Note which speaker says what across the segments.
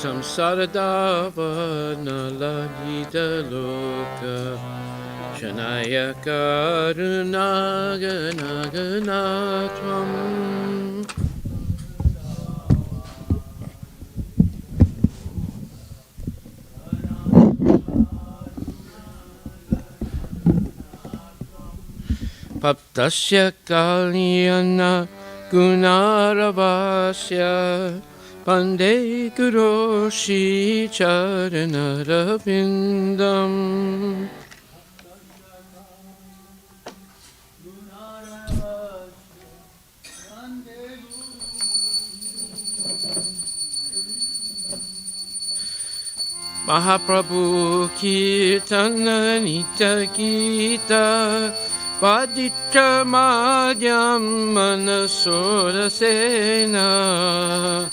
Speaker 1: samsaradavanalalidaloka Shanaya karunaganaganatam Paptasya kalyana gunaravasya Pande kuroshi charanarabindam Mahaprabhu Kirtana Nitya Gita Vaditra Madhyam Manasora Sena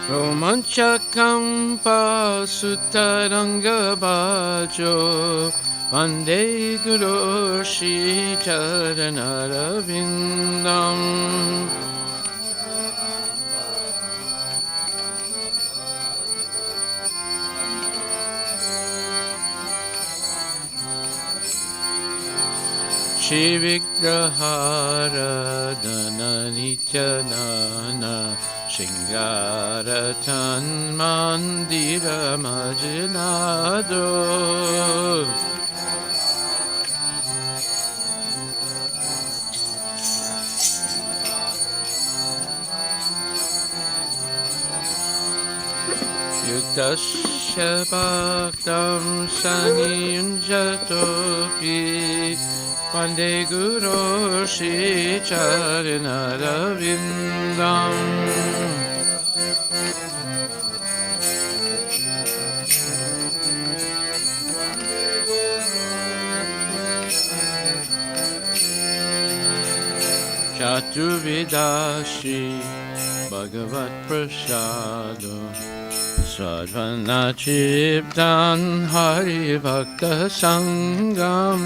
Speaker 1: Romanchakam Sutaranga Bhajo Vande Guru Shri Charanarabindam Shri Vigrahara Dana Nityanana Shingaratan Mandira Majinado Yuktasya Bhaktam Saniyunjatopi Vande Guru Shri Charanarabindam Chaturvidashi Bhagavat Prasado Swadvana Chiptan Hari Bhakta Sangam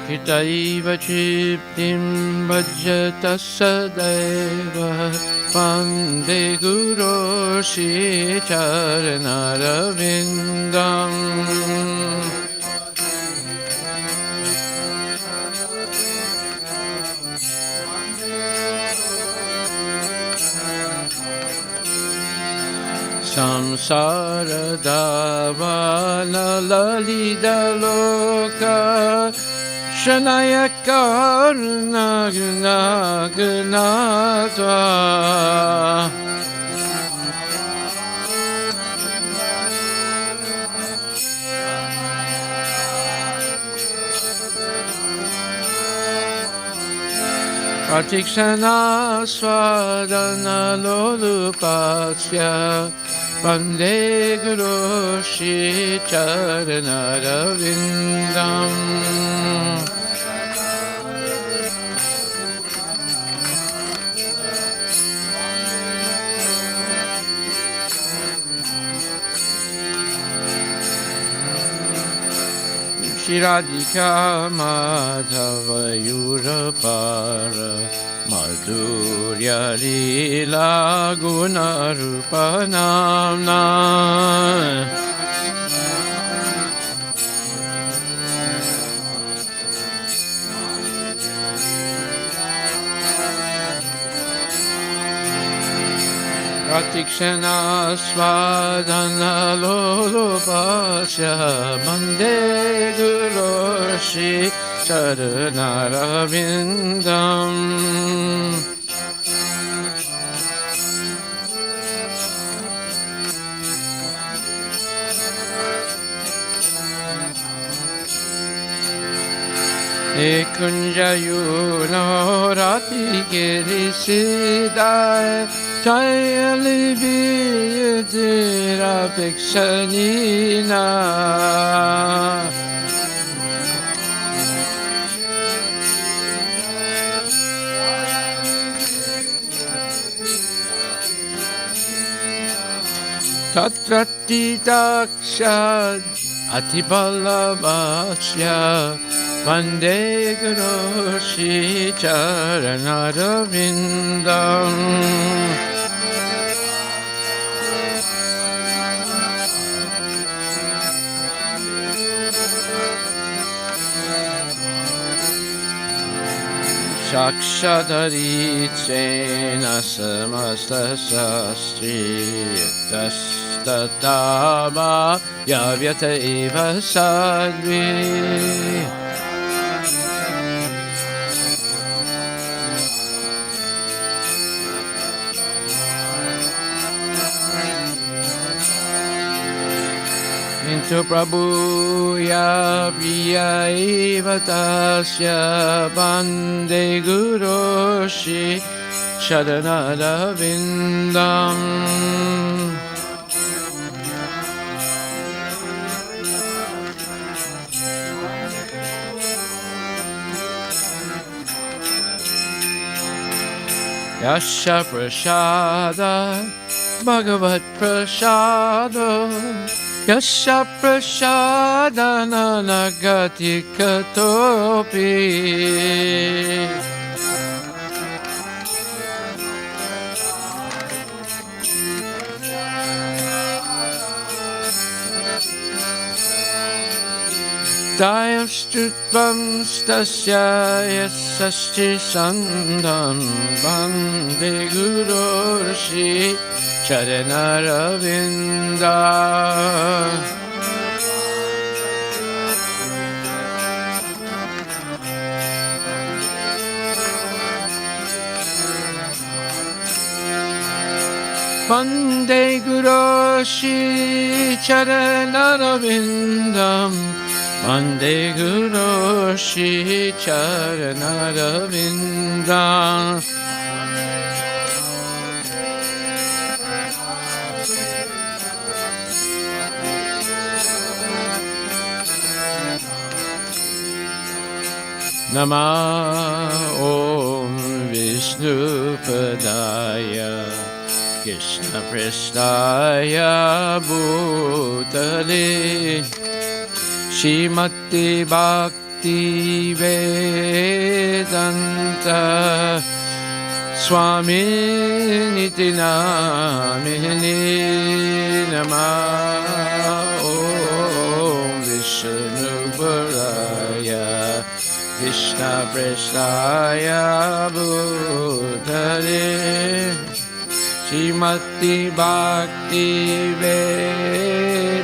Speaker 1: Hitaiva Chiptim Bhajata Sadaiva Vande Guru Shri Charanarabindam Samsara Davana Lalidaloka Shanaya Karunaganaganatam Pratikshana Swadana Lolupasya Vande Guru Shri Charanarabindam Shiradika Madhava Yurapara Madhurya Lila Gunarupanamna Pratikshana Swadana Lolupasya Vande Guru Shri Charanarabindam Kunjayu no Rati Girisidai Jayalibi Yudhira Bhikshanina Tatratidaksha Atibalabhasya Vande Guru Shri Charanarvindam. Shakshadarichena samasta sastri tastatama yavyata eva sadvi. Into Prabhuya Priya Eva Tasya Bande Guru Shri Charanarvindam. Yasha Prasada Bhagavat Prasada Yasha Prasadana Nagati Katopi. Dayastutvam stasya yasasti sandam bande guru shri Charanaravinda. Vande Guru Shri Charanarvindam. Vande Guru Shri Charanarvindam. Nama Om Vishnu Padaya Krishna Prestaya Bhutale Shrimati Bhakti Vedanta Swami Niti Namini. Nama Om Vishnu Padaya Krishna Prestaya Bhutale Shrimati Bhakti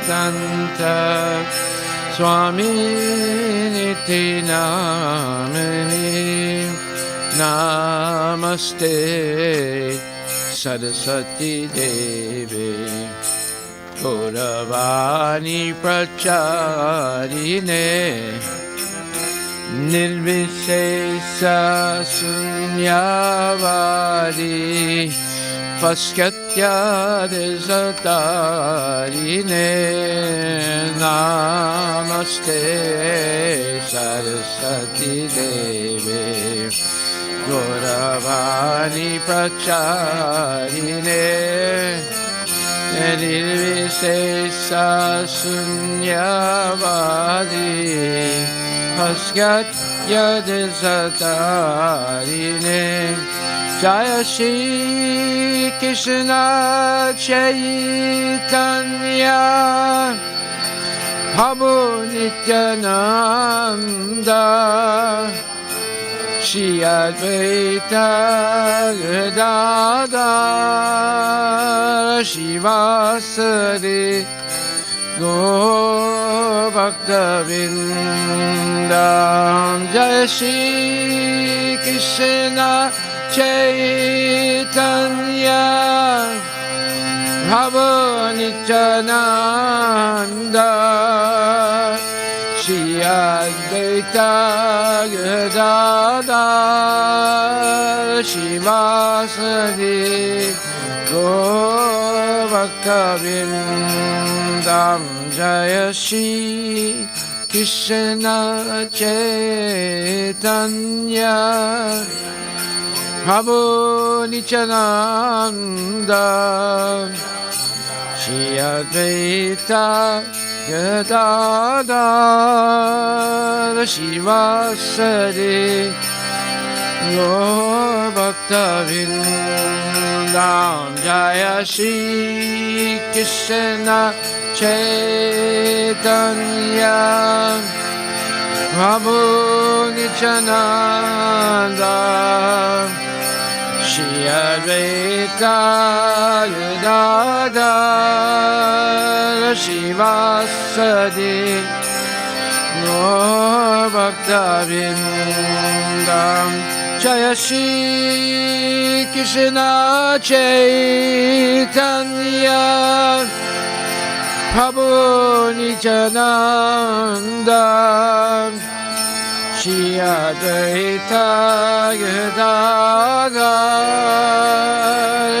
Speaker 1: Vedanta Swami Niti Namini. Namaste Saraswati Devi Gauravani Pracharine Nirvishesha Sunyavadi Paskatya Desatarine. Namaste Saraswati Devi Gauravani Pracharine Nirvishesha Sunyavadi Paskatya Desatarine. Jaya Shri Krishna Chaitanya Prabhu Nityananda Shri Advaita Gadadhar Shivasari Gaur Bhaktavindam. Jai Shri Krishna Chaitanya Prabhu Nityananda Shri Advaita Gadadhar Shivasadi Gaur Bhaktavindam. Jaya Shri Krishna Chaitanya Prabhu Nityananda Shri Advaita Gadadhara Shivasade Gaur Bhakta Vrindam Jaya Shri Krishna Chaitanya Prabhu Nityananda Shri Advaita Gadadhara Shivasade Gaur Bhakta Vrindam Jaya Shri Krishna Chaitanya Prabhu Nityananda Shri Advaita Gadadhara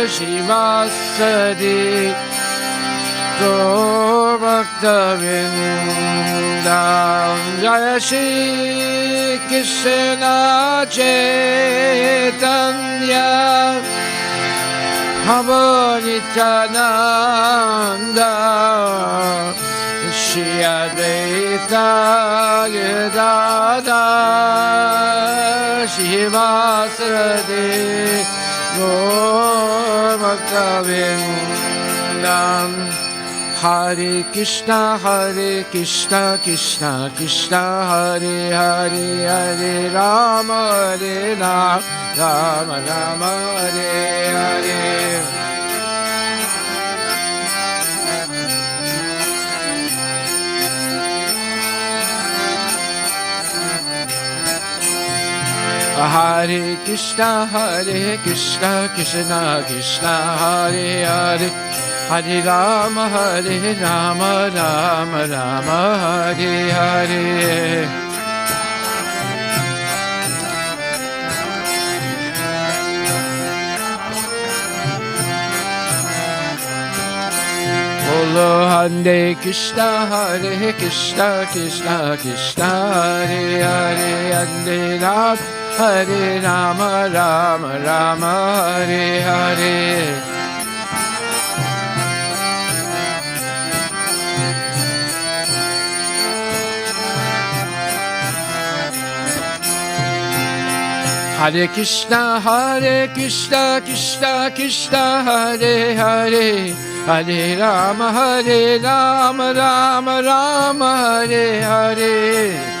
Speaker 1: Shivasade Gaur Bhakta Vrindam Jaya Shri Krishna Chaitanya Prabhu Nityananda Shri Advaita Gadadhara Shivasade Gaur Bhakta Vrindam Hare Krishna Krishna Krishna Hare Hare Hare Rama Rama Rama Hare Hare Hare Krishna Krishna Krishna Hare Hare Hare Rama Rama Rama Hare Hare Bolo Hare Krishna Krishna Krishna Hare Hare Hare Rama Rama Rama Hare Hare Hare Krishna Krishna Krishna Hare Hare Hare Rama Rama Rama Hare Hare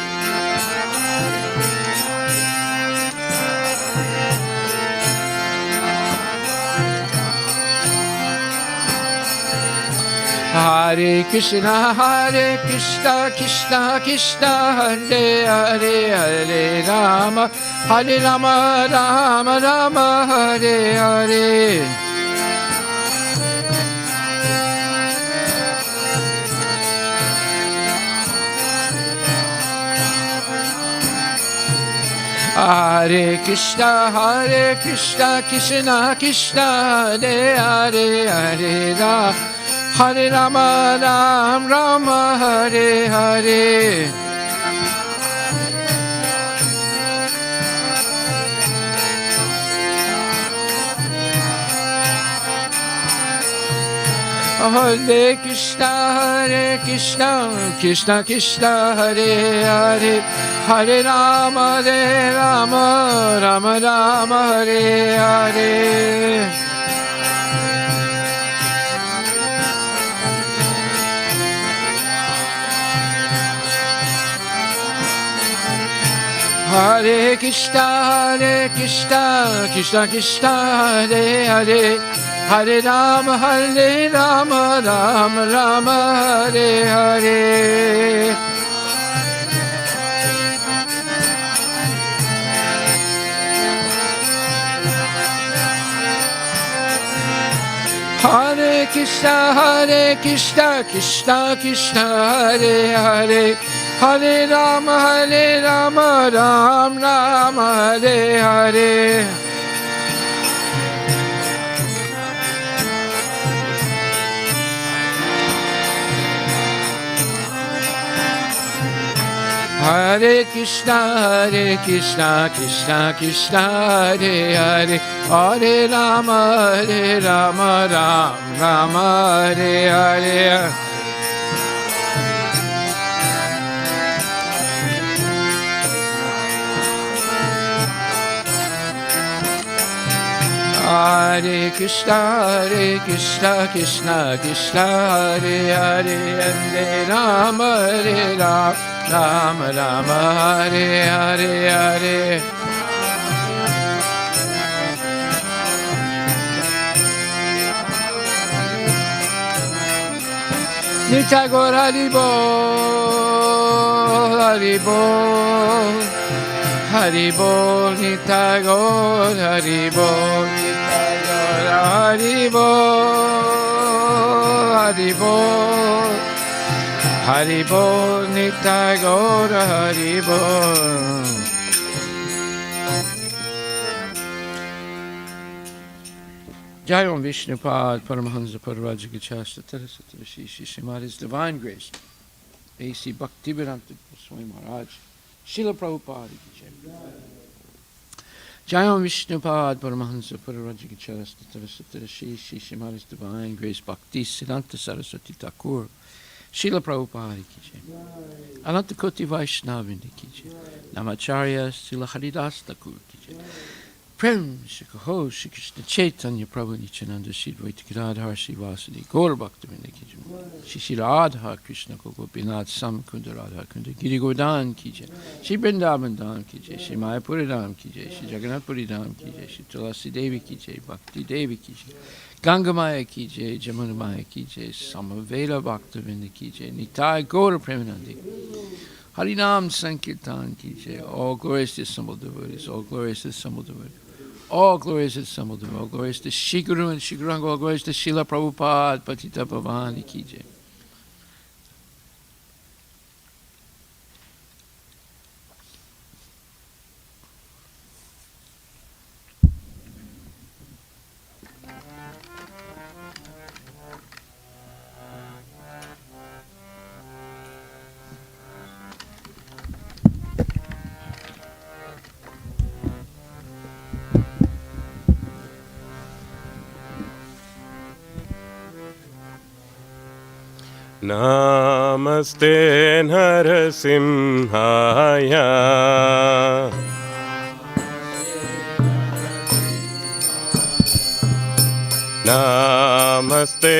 Speaker 1: Hare Krishna Krishna Krishna Hare Hare Hare Rama Rama Rama Hare Hare Hare Krishna Krishna Krishna Hare Hare Hare Rama Rama Hare Hare Hare Krishna Krishna Hare Hare Hare Rama Rama Hare Hare Hare Krishna Krishna Hare Hare Hare Rama Rama Hare Hare Hare Krishna Krishna Hare Hare Hare Rama Rama Hare Hare Hare Krishna, Krishna Krishna, Hare Hare, Hare Rama, Rama Rama, Hare Hare. Hare Krishna, Krishna Krishna, Hare Hare, Hare Rama, Rama Rama, Hare Hare Hare. Nitai Gaur Hari Bol, Hari Bol, Hari Bol, Nitai Gaur Hari Bol, Nitai Gaur Hari Bol, Hari Bol, Hari Bol, Nitai Gaur Hari Bol. Jai Om Vishnupad Paramahansa Paravajaga Chastatara Satarashishi Shrimadi's Divine Grace A.C. Bhaktivedanta Swami Maharaj Srila Prabhupada Ki Jai. Jai Om Vishnupad Paramahansa Paravajaga Chastatara Satarashishi Shrimadi's Divine Grace Bhakti Siddhanta Saraswati Thakur Srila Prabhupada Ki Jai. Ananta Koti Vaishnavindi Ki Jai. Namacharya Srila Haridas Thakur Ki Jai. Prem Shikaho Shri Krishna Chaitanya Prabhu Nityananda Shri Dvaita Gadadhar Shri Vasudeva Gaur Bhaktivinoda Ki Jai. Shri Radha Krishna Gopinath Sam Kunda Radha Kunda Giri Govardhan Ki Jai. Shri Vrindavan Dham Ki Jai. Shri Mayapuri Dham Ki Jai. Shri Jagannath Puri Dham Ki Jai. Shri Tulasi Devi Ki Jai. Bhakti Devi Ki Jai. Ganga Maya Ki Jai. Jamuna Maya Ki Jai. Samaveda Bhaktivinoda Ki Jai. Nitai Gaur Premanandi. Harinam Sankirtan Ki Jai. All glorious to assembled devotees. All glorious to assembled devotees. All glorious to assembled devotees. All glorious to Shri Guru and Shri Guranga. All glorious to Srila Prabhupada. Patita Bhavani Ki Jai.
Speaker 2: Namaste Narasimhaya Namaste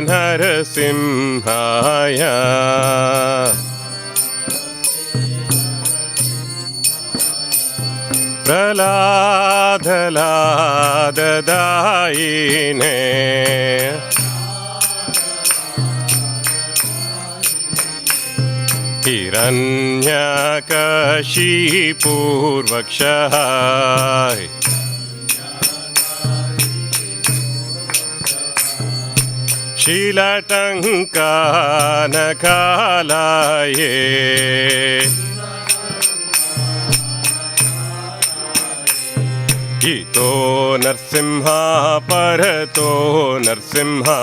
Speaker 2: Narasimhaya Praladhaladadaine Hiranyakashipurvakshah Shilatankanakalaye Ito Narsimha Parato Narsimha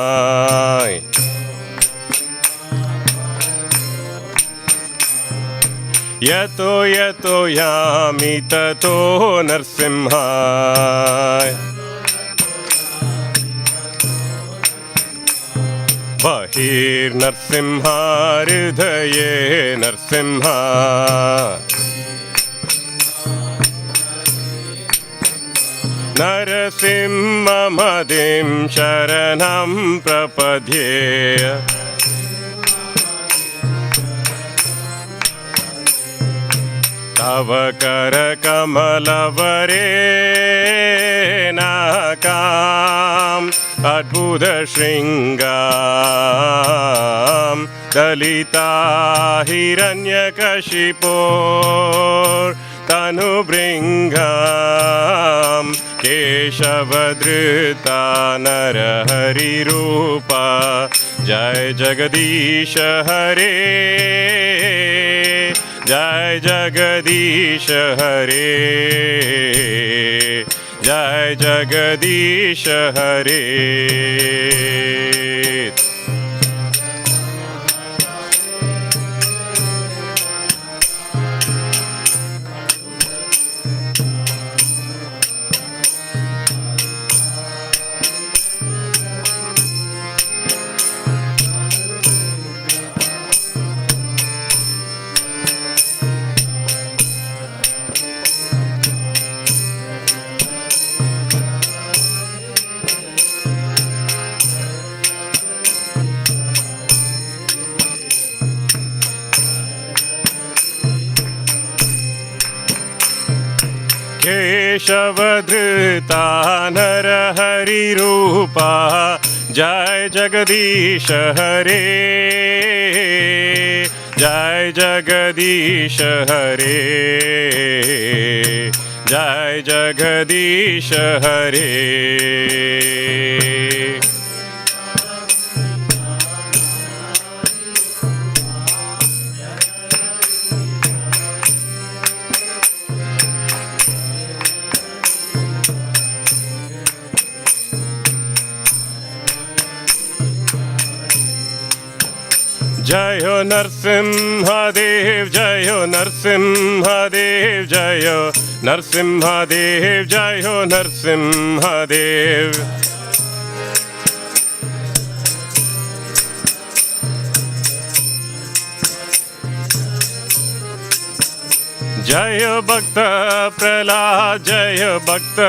Speaker 2: Yato yato yami tato Narsimha Bahir Narsimha Hridaye Narsimha Narasimha Madim Sharanam Prapadye Tava kara kamalavare nakam adbhuta shringam dalita hiranyakashipur tanubringam keshavadrita narahari rupa jai jagadisha hare Jai Jagadish Hare Jai Jagadish Hare केशवधृता नरहरिरूपा जय जगदीश हरे जय जगदीश हरे जय जगदीश हरे जय हो नरसिंहदेव जय हो नरसिंहदेव जय हो नरसिंहदेव जय हो नरसिंहदेव जय हो भक्त प्रहलाद जय हो भक्त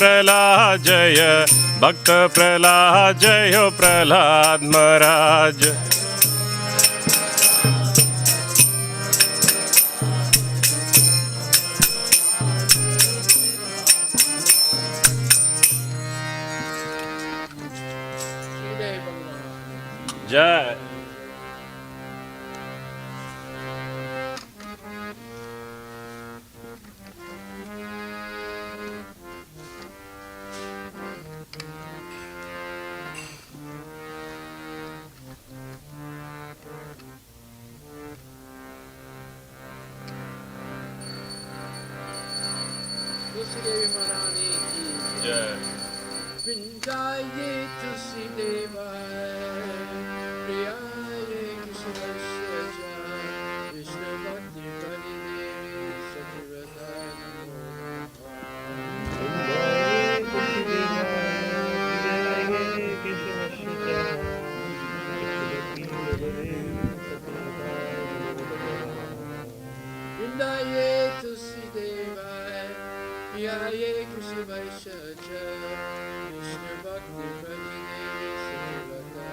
Speaker 2: प्रहलाद जय भक्त प्रहलाद जय हो प्रहलाद महाराज जय
Speaker 1: Vrindaye Tusi Devaya Priyaye Krishna Vishnu Bhakti Pari Devi Satyavata Vrindaye Tusi Devaya Priyaye Krishna Vaishya Vishnu Bhakti Pari Devi Satyavata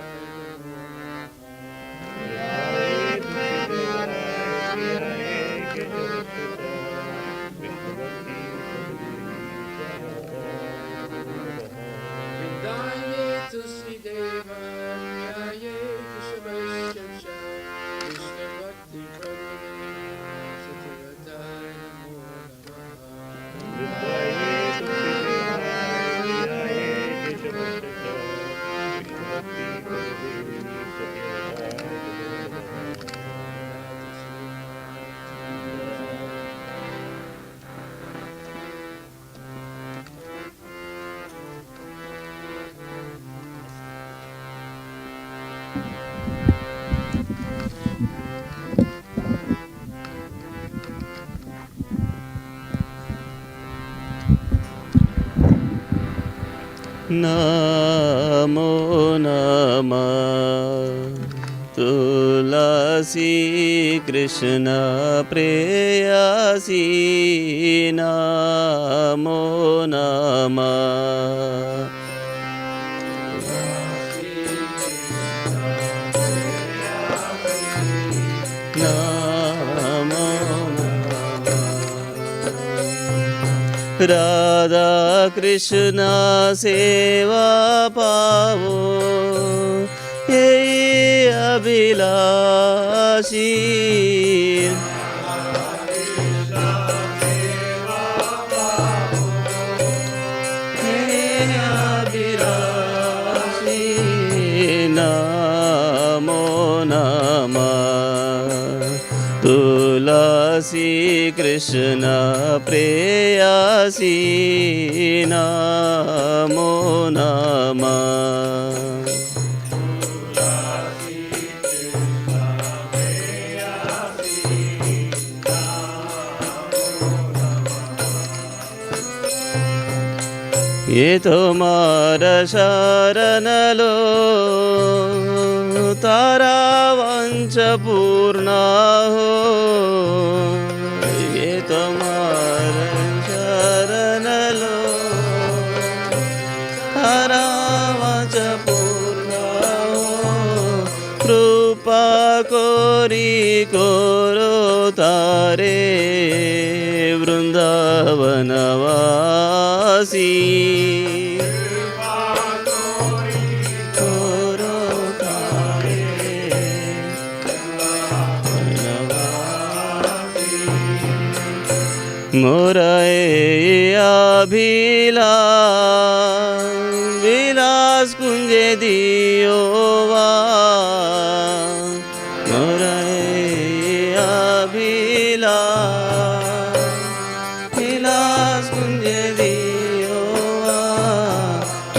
Speaker 1: Vrindaye Tusi Deva Priyaye Krishna Vaishya Vishnu Bhakti Pari Devi Satyavata Namo
Speaker 3: नमो नमः तुलसी कृष्ण प्रेयसी नमो नमः राधा कृष्ण सेवा पावो यही अभिलाषी नमो नमः तुलसी कृष्ण प्रेयसी नमो नमः ये तुम्हार शरणलो तारा वंश पूर्ण हो ये तुम्हार शरणलो तारा वंश पूर्ण हो कृपा कोरी करो तारे वृंद वृंदावनवासी मोराए विलास कुंजे दियोवा मोराए विलास कुंजे दियोवा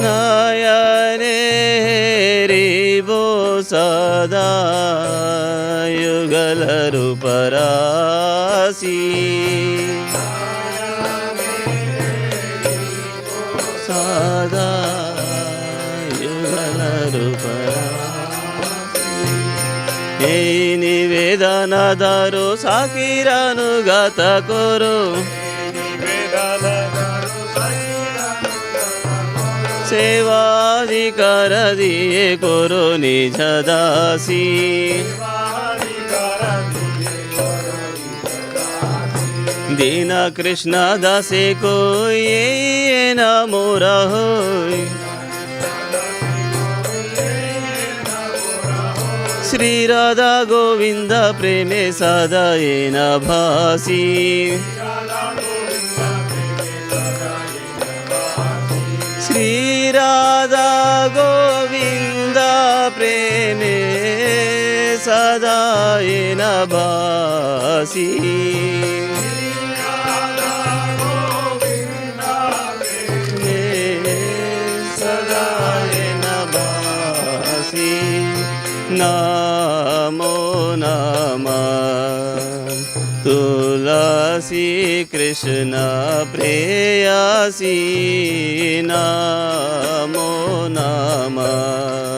Speaker 3: नयने रिबो सदा युगल रूपरासी सदा युगल रूपरासी हे निवेदनदारो साकिरानुगत करो सेवाधिकार दिए करो निज दासी दीन कृष्ण दासे को ये नमो रहो श्री राधा गोविंद प्रेमे सदा ये न भासी श्री राधा गोविंद प्रेमे सदा ये न भासी नमो नमः तुलसी कृष्ण प्रेयसी नमो नमः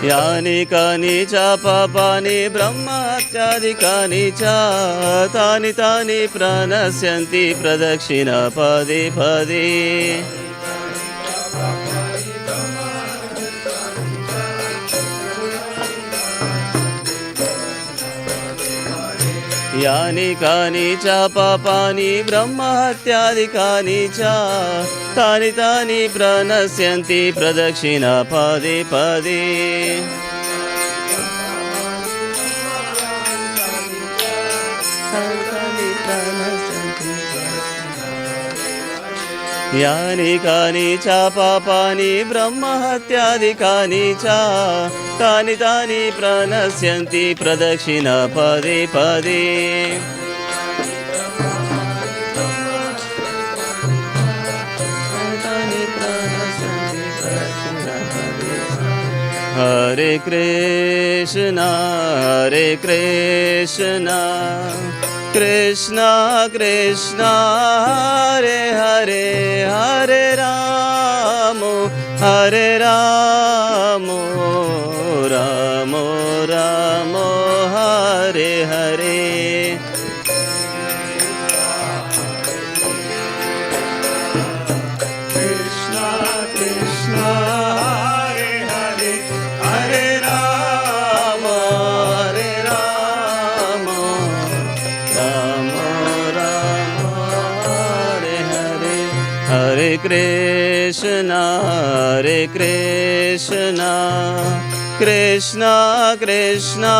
Speaker 3: यानि कानि च पापानि ब्रह्महत्यादिकानि च तानि तानि प्रणश्यन्ति प्रदक्षिणा पदे पदे यानि कानि च पापानि ब्रह्महत्यादिकानि च तानि तानि प्रणश्यन्ति प्रदक्षिणा पदे पदे यानि कानि च पापानि ब्रह्महत्यादिकानि च तानि तानि प्रणश्यन्ति प्रदक्षिणा पदे पदे हरे कृष्ण कृष्ण कृष्ण हरे हरे हरे राम राम राम हरे हरे कृष्ण कृष्ण हरे हरे हरे राम राम राम हरे हरे हरे कृष्ण कृष्ण कृष्ण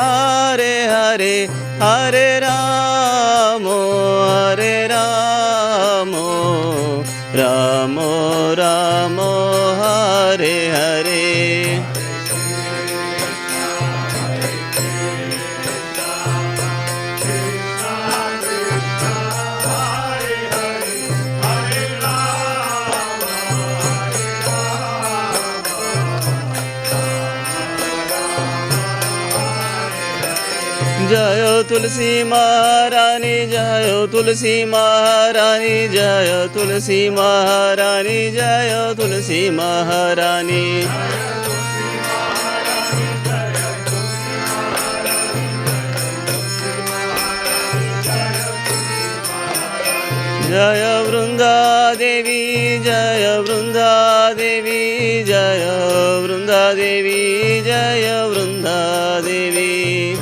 Speaker 3: हरे हरे हरे राम राम राम हरे हरे जय तुलसी महारानी जय तुलसी महारानी जय तुलसी महारानी जय तुलसी महारानी जय Vrindavan Vrunda Devi Jaya Vrunda Devi Jaya Vrunda Devi Jaya Vrunda Devi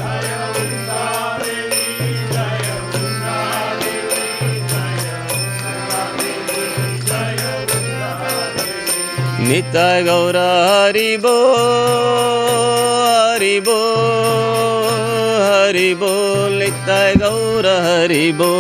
Speaker 3: Nitai Gaura Haribo Haribo Haribo Nitai Gaura Haribo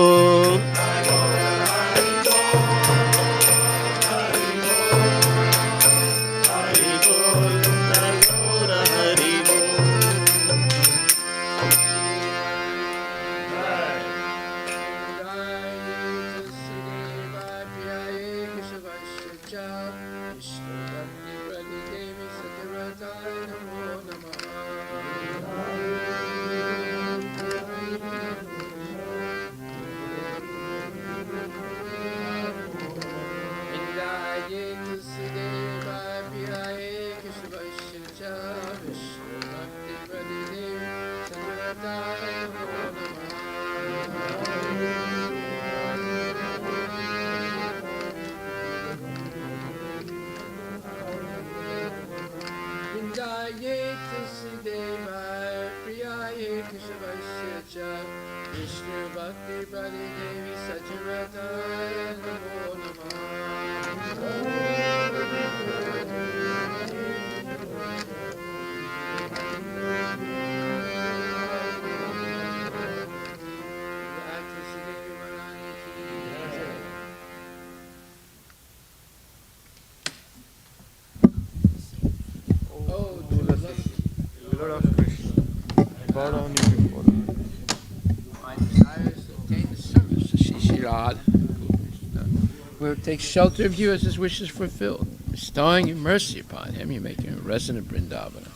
Speaker 1: Vishnu Bhakti Prati Devi Sachirataya Namo
Speaker 4: Lord of Krishna, I bow down you before him.
Speaker 1: My desire is to obtain the service of Shishirad, who will take shelter of you as his wish is fulfilled. Bestowing your mercy upon him, you make him a resident Vrindavana.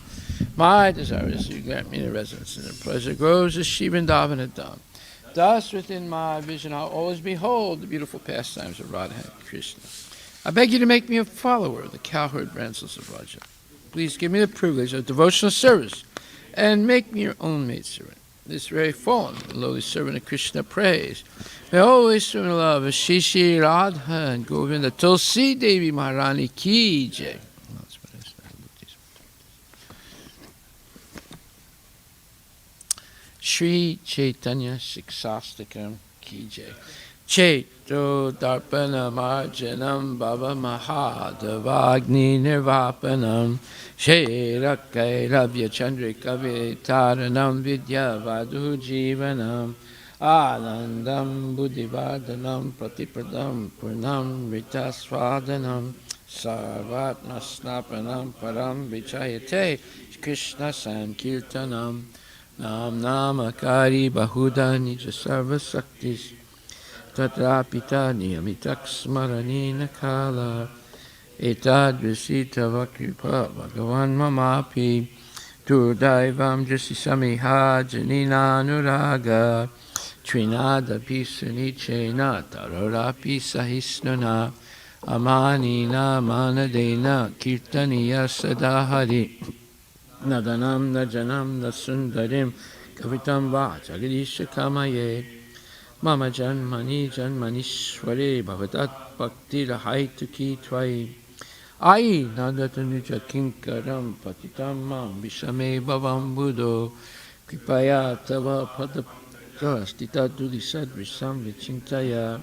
Speaker 1: My desire is you grant me the residence in the pleasure groves of Shri Vrindavana Dham. Thus, within my vision, I'll always behold the beautiful pastimes of Radha and Krishna. I beg you to make me a follower of the cowherd branches of Raja. Please give me the privilege of devotional service and make me your own maidservant. This very fallen and lowly servant of Krishna prays. May always swim in love of Shishi Radha and Govinda Tulsi Devi Maharani Ki Jai. Shri Chaitanya Shiksastakam Ki Jai. Chaito Darpana Marjanam Baba Mahadavagni Nirvapanam Sherakai Rabya Chandrika Vitaranam Vidya Vadu Jivanam Anandam Buddhivardhanam Pratipradam Purnam Ritasvadanam Sarvatma Snapanam Param Vichayate Krishna Sankirtanam Nam Namakari Bahuda Nija Sarva Saktis Tatrapita Niyamitak Smaranina Kala Etadrisita Vakripa Bhagavan Mamapi Durdaivam Jasisamiha Janina Nuraga Trinada Pisanichena Tarorapi Sahisnana Amanina Manadena Kirtaniya Sadahari Nadanam Najanam Nasundarim Kavitam Vachagadisha Kamaye Mama Janmani Janmanishware Bhavatat Bhakti Rahaituki Twai Ai Nadatanuja Kinkaram Patitam Mam Vishame Bhavam Buddho Kripaya Tava Padapastita Dudisad Visam Vichintaya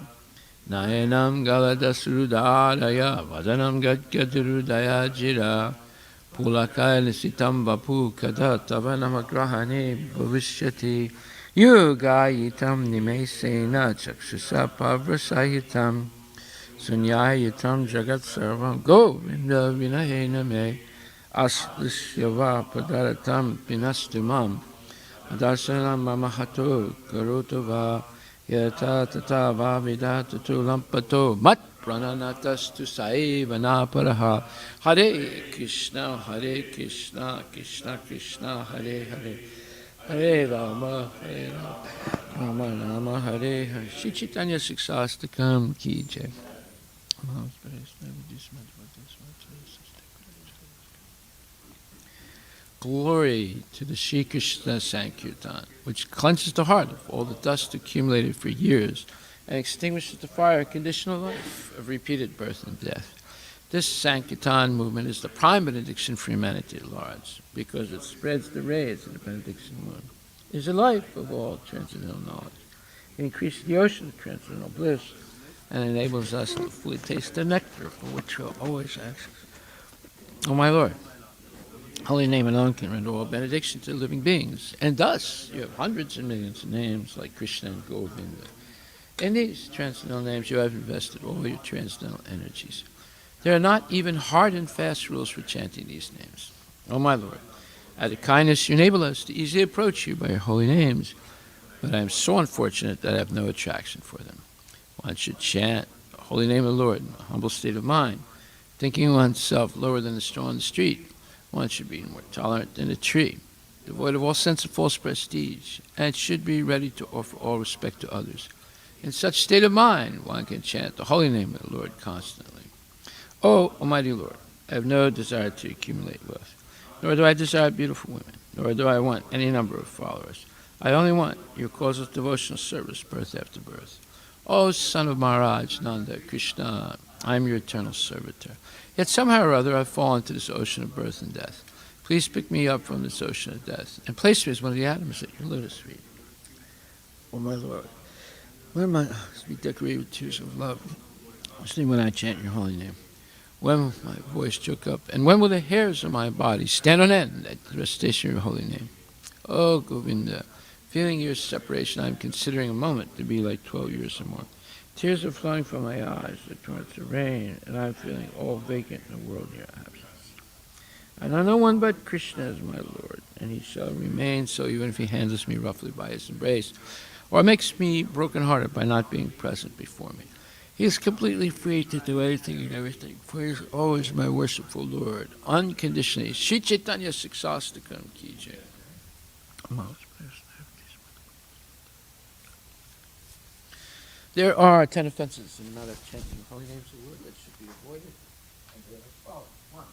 Speaker 1: Nayanam Galada Surudadaya Vadanam Gadgadurudaya Jira Pulakaya Lisitam Vapu Kada Tavanamagrahane Bhavishyati Yugayitam Nimesena Chakshasa Pavrasayitam Sunyayitam Jagat Sarvam Govinda Vinahena Me Aslishyava Padaratam Pinastumam Dasanam Mamahato Karotova Yata Tata Vavidatato Lampato Mat Prananatastu Saivana Paraha Hare Krishna Krishna Krishna Hare Hare Hare Rama Rama Rama Hare Hare. Shri Chaitanya Siksastakam Ki Jai. Glory to the Shri Krishna Sankirtan, which cleanses the heart of all the dust accumulated for years and extinguishes the fire of conditional life, of repeated birth and death. This Sankirtan movement is the prime benediction for humanity at large, because it spreads the rays of the benediction moon. It is the life of all transcendental knowledge. It increases the ocean of transcendental bliss, and enables us to fully taste the nectar for which we are always anxious. O my Lord, holy name alone can render all benediction to living beings, and thus you have hundreds and millions of names like Krishna and Govinda. In these transcendental names you have invested all your transcendental energies. There are not even hard and fast rules for chanting these names. O my Lord, out of kindness you enable us to easily approach you by your holy names, but I am so unfortunate that I have no attraction for them. One should chant the holy name of the Lord in a humble state of mind, thinking oneself lower than the straw on the street. One should be more tolerant than a tree, devoid of all sense of false prestige, and should be ready to offer all respect to others. In such state of mind, one can chant the holy name of the Lord constantly. O Almighty Lord, I have no desire to accumulate wealth, nor do I desire beautiful women, nor do I want any number of followers. I only want your causeless devotional service, birth after birth. O son of Maharaj, Nanda, Krishna, I am your eternal servitor. Yet somehow or other I fall into this ocean of birth and death. Please pick me up from this ocean of death, and place me as one of the atoms at your lotus feet. O my Lord, when my eyes be decorated with tears of love, especially when I chant your holy name? When will my voice choke up, and when will the hairs of my body stand on end at the recitation of your holy name? O Govinda, feeling your separation, I am considering a moment to be like 12 years or more. Tears are flowing from my eyes, the torrents of rain, and I am feeling all vacant in the world in your absence. I know no one but Krishna is my Lord, and he shall remain so even if he handles me roughly by his embrace, or makes me broken-hearted by not being present before me. He is completely free to do anything and everything, for he is always my worshipful Lord, unconditionally. Shri Chaitanya Siksastakam Ki Jai. There are 10 offenses in the matter of chanting the holy names of the Lord that should be avoided, and they are as follows. 1.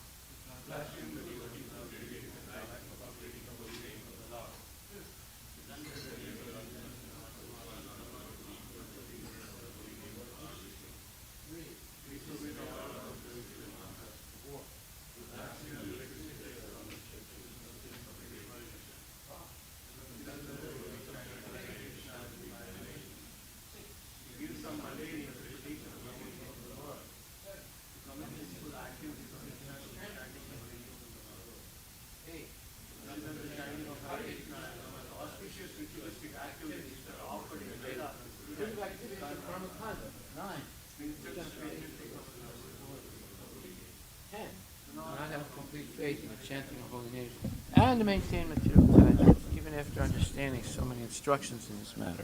Speaker 1: Faith in the chanting of holy names, and to maintain material attachments, even after understanding so many instructions in this matter.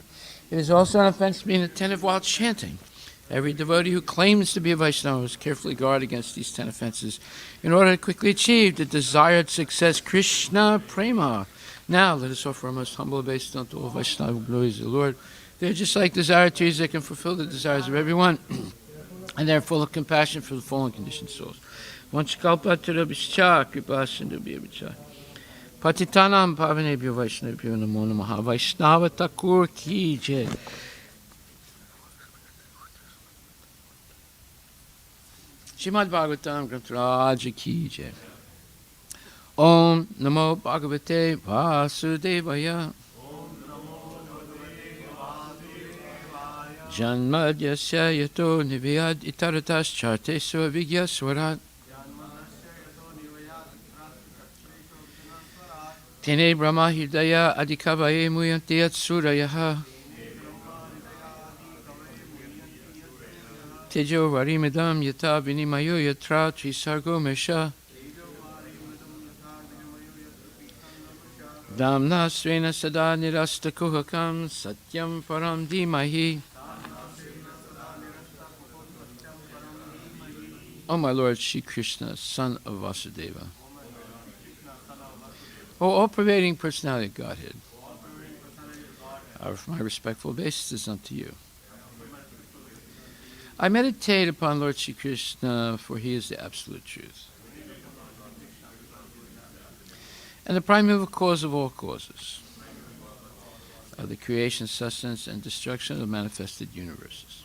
Speaker 1: It is also an offense to be inattentive while chanting. Every devotee who claims to be a Vaishnava must carefully guard against these 10 offenses in order to quickly achieve the desired success, Krishna Prema. Now, let us offer our most humble obeisance to all Vaishnava glories of the Lord. They are just like desire trees that can fulfill the desires of everyone, and they are full of compassion for the fallen conditioned souls. Vanchkalpa Tirabhischa Kripa Sindhu Bhyavicha Patitanam Pavanebhyo Vaishnavibhyo Namo Namaha Vaishnava Thakur Ki Jai. Srimad Bhagavatam Grantharaja Ki Jai. Om Namo Bhagavate Vasudevaya. Janmadyasya Yato Nivayad Itaratas Charte Svavigya Swarat Tene Brahma Hidaya Adikavaye Muyanti Surayaha Tejo Varimidam Yata Vinimayo Yatra Trisargo Mesha Damna Srena Sada Nirasta Kuhakam Satyam Param Dimahi. O my Lord Shri Krishna, son of Vasudeva, O all-pervading personality of Godhead, I offer my respectful obeisances unto you. I meditate upon Lord Shri Krishna, for he is the absolute truth, and the primeval cause of all causes. of the creation, sustenance, and destruction of the manifested universes.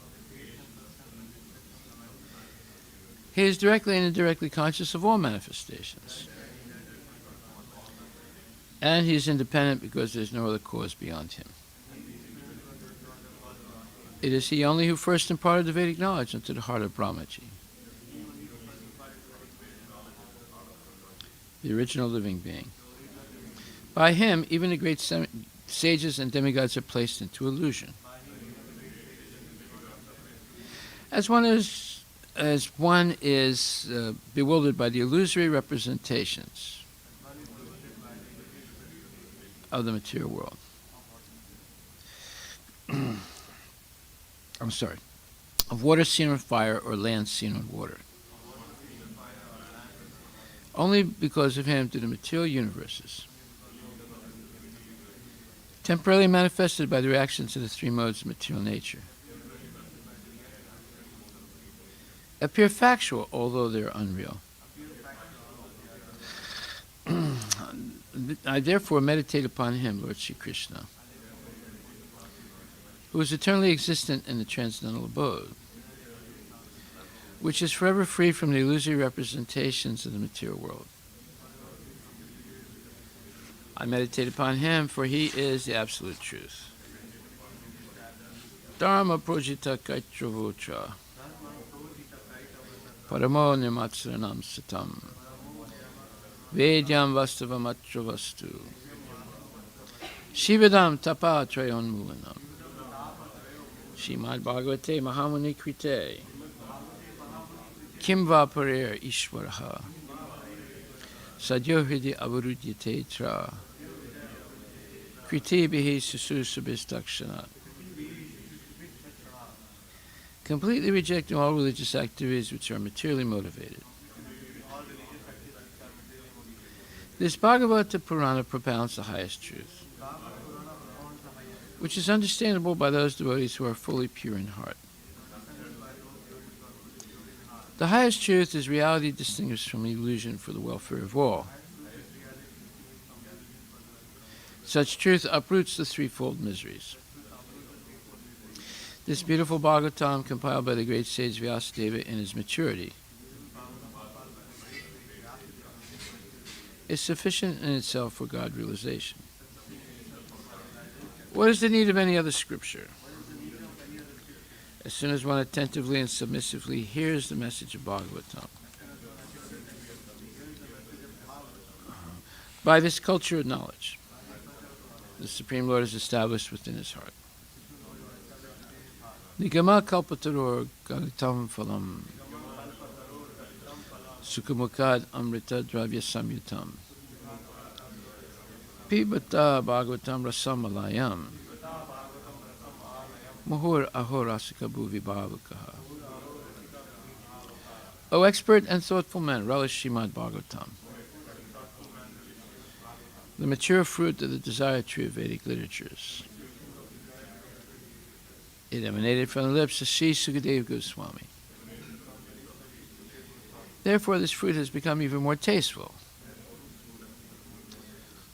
Speaker 1: He is directly and indirectly conscious of all manifestations. And he is independent because there is no other cause beyond him. It is he only who first imparted the Vedic knowledge into the heart of Brahmaji, the original living being. By him, even the great sages and demigods are placed into illusion. As one is bewildered by the illusory representations of the material world. Of water seen on fire or land seen on water. Only because of him do the material universes, temporarily manifested by the reactions of the three modes of material nature, appear factual, although they're unreal. I therefore meditate upon him, Lord Sri Krishna, who is eternally existent in the transcendental abode, which is forever free from the illusory representations of the material world. I meditate upon him, for he is the absolute truth. Dharma projita kaitravocha paramo nimatsaranam satam vedyam vastavam vastu shivadam tapa trayon mulanam Shrimad Bhagavate Mahamuni Krite Kim va parer Ishvaraha Sadyohridi Avarudyate Tra Krite Bihi Sususabhistakshana. Completely rejecting all religious activities which are materially motivated. This Bhagavata Purana propounds the highest truth, which is understandable by those devotees who are fully pure in heart. The highest truth is reality distinguished from illusion for the welfare of all. Such truth uproots the threefold miseries. This beautiful Bhagavatam, compiled by the great sage Vyasadeva in his maturity, is sufficient in itself for God realization. What is the need of any other scripture? As soon as one attentively and submissively hears the message of Bhagavatam, by this culture of knowledge, the Supreme Lord is established within his heart. Nigama kalpataror galitam phalam sukhamukad amrita dravya samyutam pibata bhagavatam rasamalayam muhur ahorasika bhuvi bhavakaha. O expert and thoughtful men, relish Srimad Bhagavatam, the mature fruit of the desired tree of Vedic literatures. It emanated from the lips of Sri Sukadeva Goswami. Therefore, this fruit has become even more tasteful,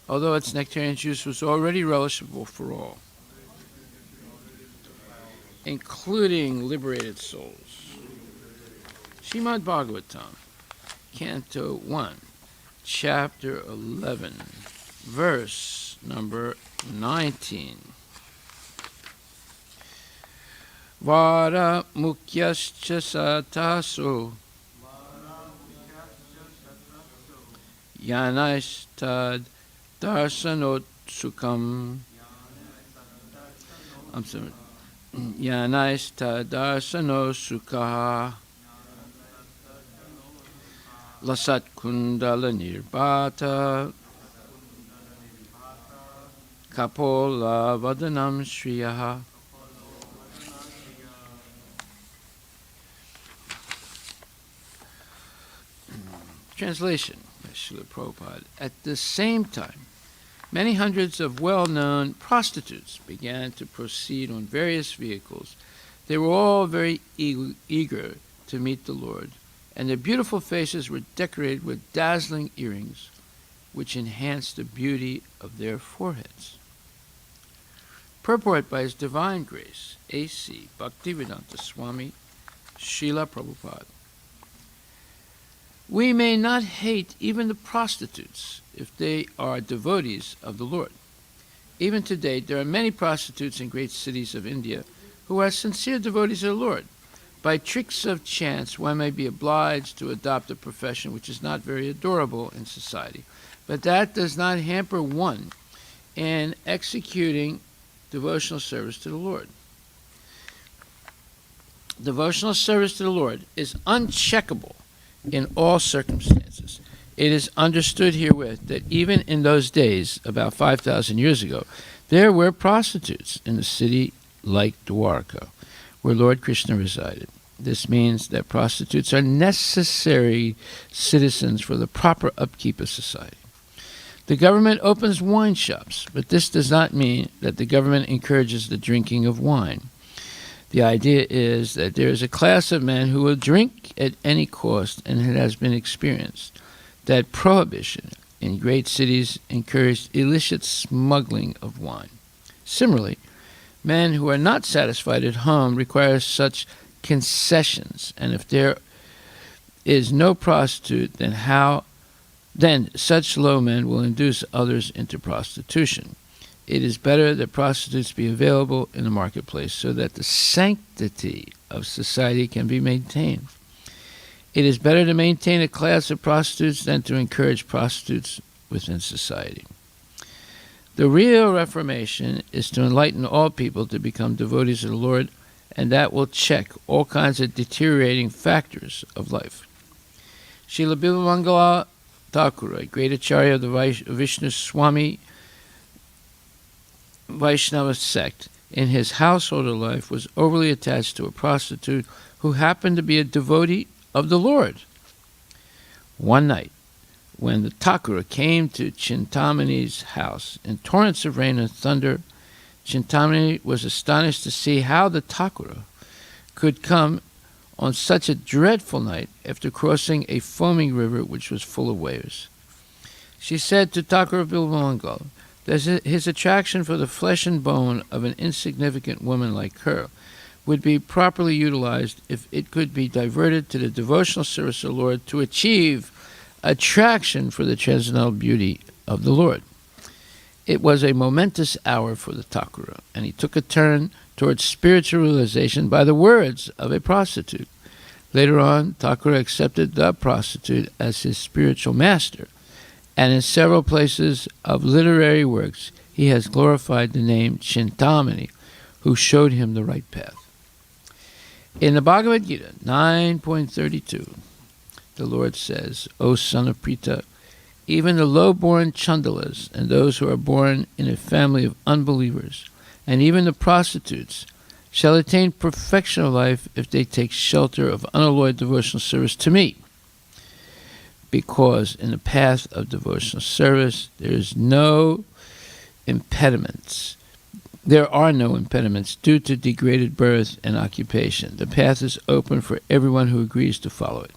Speaker 1: although its nectarian juice was already relishable for all, including liberated souls. Srimad Bhagavatam, Canto 1, Chapter 11, verse number 19. Vara mukyascha sataso yanaistad darsanot sukham. I'm sorry. Yanaistad darsano sukha lasat kundala nirbata kapola vadanam shriyaha. Translation by Srila Prabhupada. At the same time, many hundreds of well-known prostitutes began to proceed on various vehicles. They were all very eager to meet the Lord, and their beautiful faces were decorated with dazzling earrings, which enhanced the beauty of their foreheads. Purport by His Divine Grace, A.C. Bhaktivedanta Swami Srila Prabhupada. We may not hate even the prostitutes if they are devotees of the Lord. Even to date, there are many prostitutes in great cities of India who are sincere devotees of the Lord. By tricks of chance, one may be obliged to adopt a profession which is not very adorable in society, but that does not hamper one in executing devotional service to the Lord. Devotional service to the Lord is uncheckable in all circumstances. It is understood herewith that even in those days, about 5,000 years ago, there were prostitutes in a city like Dwarka, where Lord Krishna resided. This means that prostitutes are necessary citizens for the proper upkeep of society. The government opens wine shops, but this does not mean that the government encourages the drinking of wine. The idea is that there is a class of men who will drink at any cost, and it has been experienced that prohibition in great cities encouraged illicit smuggling of wine. Similarly, men who are not satisfied at home require such concessions, and if there is no prostitute, then such low men will induce others into prostitution. It is better that prostitutes be available in the marketplace so that the sanctity of society can be maintained. It is better to maintain a class of prostitutes than to encourage prostitutes within society. The real reformation is to enlighten all people to become devotees of the Lord, and that will check all kinds of deteriorating factors of life. Srila Mangala Aarti, a great acharya of the Vishnu Swami Vaishnava sect, in his householder life was overly attached to a prostitute who happened to be a devotee of the Lord. One night, when the Thakura came to Chintamani's house in torrents of rain and thunder, Chintamani was astonished to see how the Thakura could come on such a dreadful night after crossing a foaming river which was full of waves. She said to Thakura Bilvangal that his attraction for the flesh and bone of an insignificant woman like her would be properly utilized if it could be diverted to the devotional service of the Lord to achieve attraction for the transcendental beauty of the Lord. It was a momentous hour for the Thakura, and he took a turn towards spiritual realization by the words of a prostitute. Later on, Thakura accepted the prostitute as his spiritual master, and in several places of literary works he has glorified the name Chintamani, who showed him the right path. In the Bhagavad Gita 9.32, the Lord says, O son of Prita, even the low-born Chandalas and those who are born in a family of unbelievers, and even the prostitutes, shall attain perfection of life if they take shelter of unalloyed devotional service to me. Because in the path of devotional service, there are no impediments due to degraded birth and occupation. The path is open for everyone who agrees to follow it.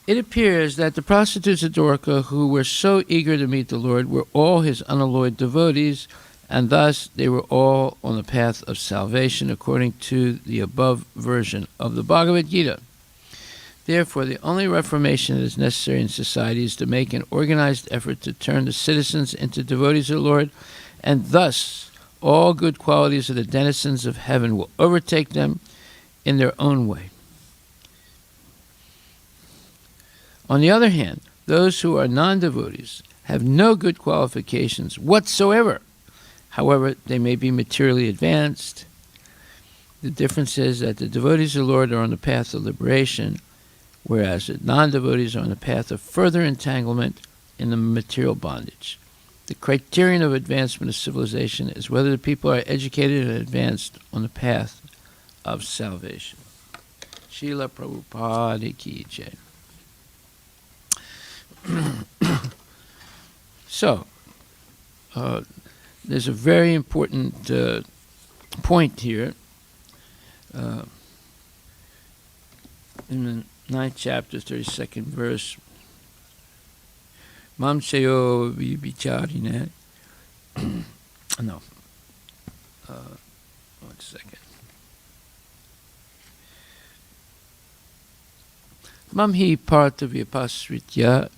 Speaker 1: It appears that the prostitutes of Dwarka who were so eager to meet the Lord were all his unalloyed devotees, and thus they were all on the path of salvation according to the above version of the Bhagavad Gita. Therefore, the only reformation that is necessary in society is to make an organized effort to turn the citizens into devotees of the Lord, and thus all good qualities of the denizens of heaven will overtake them in their own way. On the other hand, those who are non-devotees have no good qualifications whatsoever. However, they may be materially advanced. The difference is that the devotees of the Lord are on the path of liberation, whereas the non-devotees are on the path of further entanglement in the material bondage. The criterion of advancement of civilization is whether the people are educated and advanced on the path of salvation. Srila Prabhupada ki jai. So, there's a very important point here in the 9th chapter, 32nd verse. Mam Sayo Vibicharine. No, one second. Mamhi partavipasritya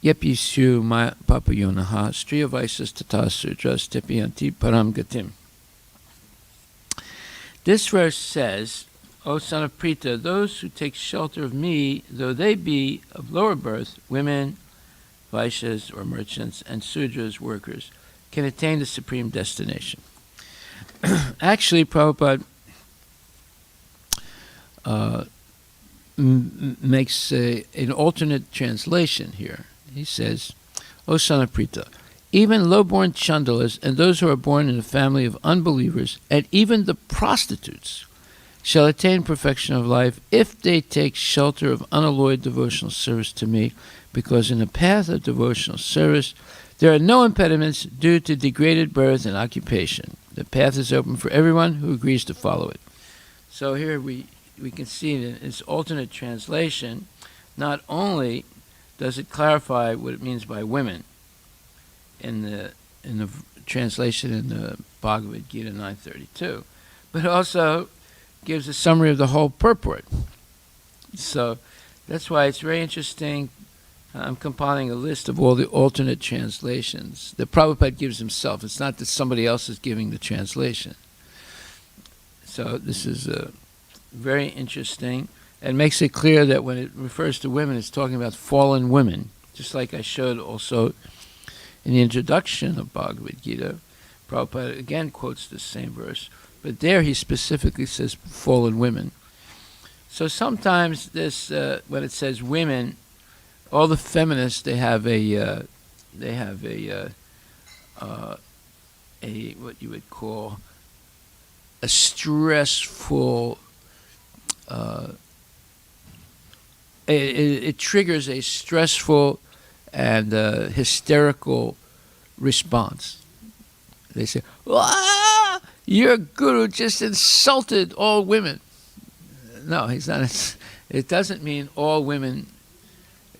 Speaker 1: yepisyu papayonaha striyavisas tata sudras tepiyanti param gatim. This verse says, O son of Prita, those who take shelter of me, though they be of lower birth, women, Vaishyas or merchants, and Sudras, workers, can attain the supreme destination. Actually, Prabhupada makes an alternate translation here. He says, O son of Prita, even low-born chandalas and those who are born in a family of unbelievers, and even the prostitutes, shall attain perfection of life if they take shelter of unalloyed devotional service to me, because in the path of devotional service there are no impediments due to degraded birth and occupation. The path is open for everyone who agrees to follow it. So here we can see in its alternate translation, not only does it clarify what it means by women in the translation in the Bhagavad Gita 932, but also gives a summary of the whole purport. So that's why it's very interesting. I'm compiling a list of all the alternate translations that Prabhupada gives himself. It's not that somebody else is giving the translation. So this is very interesting, and makes it clear that when it refers to women, it's talking about fallen women, just like I showed also in the introduction of Bhagavad Gita. Prabhupada again quotes the same verse, but there he specifically says fallen women. So sometimes this, when it says women, all the feminists, they have a what you would call a stressful. It triggers a stressful and hysterical response. They say, "Ah, your guru just insulted all women." No, he's not. It doesn't mean all women.